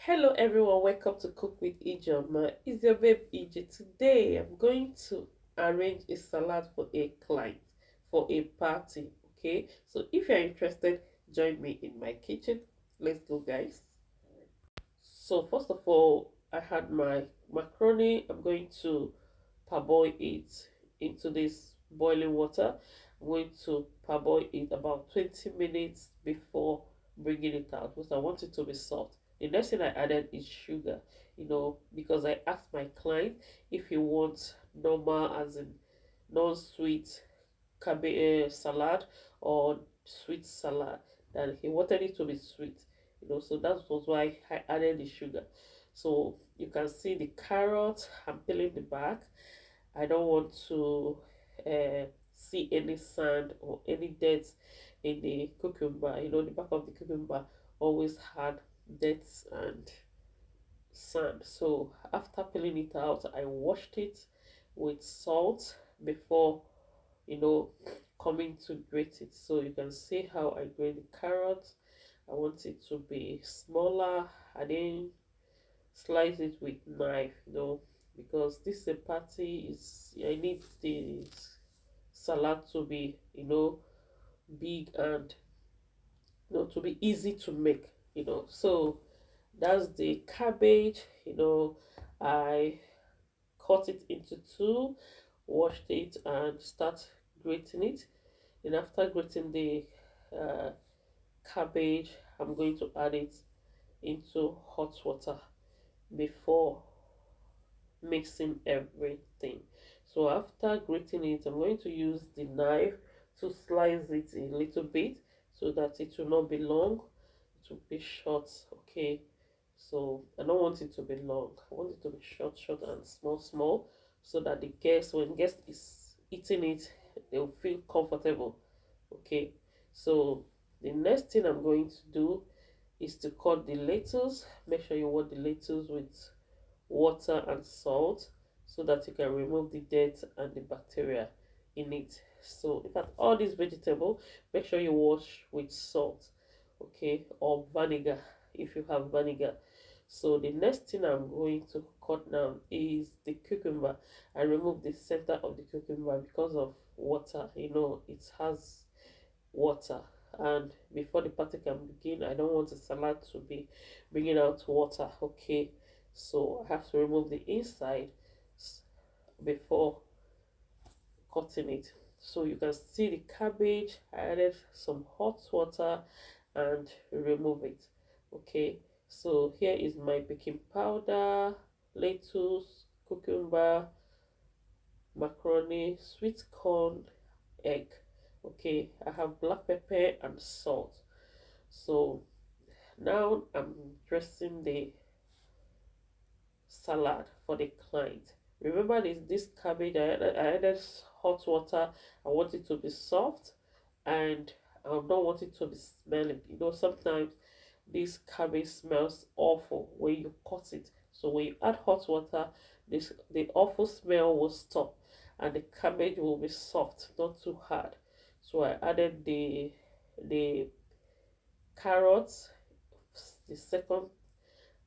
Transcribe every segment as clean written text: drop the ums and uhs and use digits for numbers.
Hello everyone, welcome to Cook with Ijoma. It's your babe EJ. Today I'm going to arrange a salad for a client for a party. Okay, so if you're interested, join me in my kitchen. Let's go, guys. So first of all, I had my macaroni. I'm going to parboil it into this boiling water. I'm going to parboil it about 20 minutes before bringing it out because I want it to be soft. The next thing I added is sugar, because I asked my client if he wants normal, as in non-sweet cabbage salad or sweet salad, that he wanted it to be sweet, so that was why I added the sugar. So you can see the carrot. I'm peeling the back. I don't want to see any sand or any dirt in the cucumber. The back of the cucumber always had dirt and sand. So after peeling it out, I washed it with salt before you know coming to grate it. So you can see how I grate the carrot. I want it to be smaller. I didn't slice it with knife, because this is a party. Is I need the salad to be big and to be easy to make. So that's the cabbage. I cut it into two, washed it, and start grating it. And after grating the uh, cabbage, I'm going to add it into hot water before mixing everything. So after grating it, I'm going to use the knife to slice it a little bit so that it will not be long, it will be short. Okay, so I don't want it to be long, I want it to be short and small, so that the guest, when guest is eating it, they'll feel comfortable. Okay, so the next thing I'm going to do is to cut the lettuce. Make sure you wash the lettuce with water and salt so that you can remove the dirt and the bacteria in it. So in fact, all these vegetables, make sure you wash with salt, okay, or vinegar if you have vinegar. So the next thing I'm going to cut now is the cucumber. I remove the center of the cucumber because of water. It has water, and before the party can begin, I don't want the salad to be bringing out water. Okay, so I have to remove the inside before cutting it. So you can see the cabbage. I added some hot water and remove it. Okay, so here is my baking powder, lettuce, cucumber, macaroni, sweet corn, egg. Okay, I have black pepper and salt. So now I'm dressing the salad for the client. Remember this cabbage, I added hot water. I want it to be soft, and I don't want it to be smelling. Sometimes this cabbage smells awful when you cut it. So when you add hot water, the awful smell will stop, and the cabbage will be soft, not too hard. So I added the carrots, the second,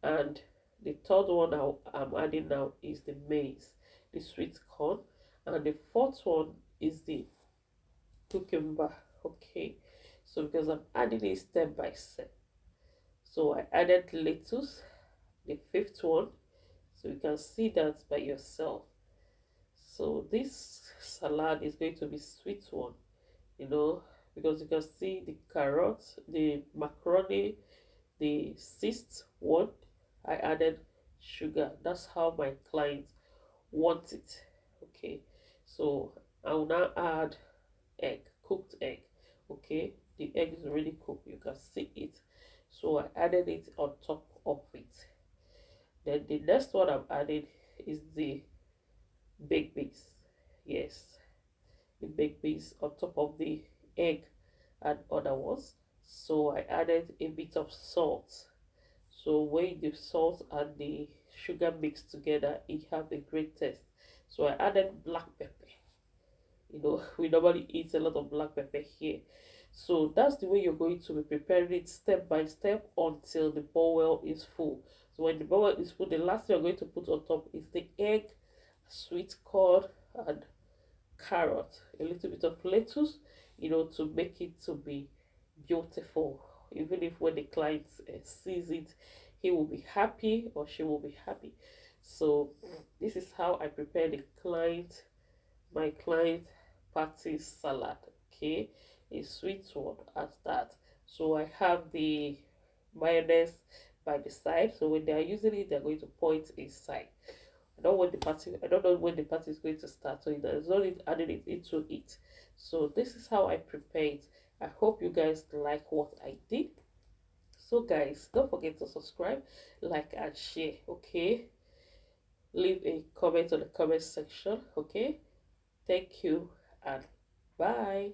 and the third one I'm adding now is the maize, the sweet corn, and the fourth one is the cucumber. Okay, so because I'm adding it step by step, so I added lettuce, the fifth one, so you can see that by yourself. So this salad is going to be sweet one, because you can see the carrots, the macaroni, the sixth one, I added sugar. That's how my clients want it. Okay, so I will now add egg, cooked egg. Okay, the egg is already cooked, you can see it. So I added it on top of it. Then the next one I'm adding is the baked beans. Yes, the baked beans on top of the egg and other ones. So I added a bit of salt. So when the salt and the sugar mix together, it have a great taste. So I added black pepper. We normally eat a lot of black pepper here. So that's the way you're going to be preparing it step by step until the bowl is full. So when the bowl is full, the last thing you're going to put on top is the egg, sweet corn, and carrot, a little bit of lettuce, to make it to be beautiful. Even if when the client sees it, he will be happy or she will be happy. So this is how I prepare my client party salad. Okay, a sweet one as that. So I have the mayonnaise by the side. So when they are using it, they're going to pour it inside. I don't know when the party is going to start, so there's no need adding it into it. So this is how I prepare it. I hope you guys like what I did. So guys, don't forget to subscribe, like, and share. Okay, leave a comment on the comment section. Okay, thank you and bye.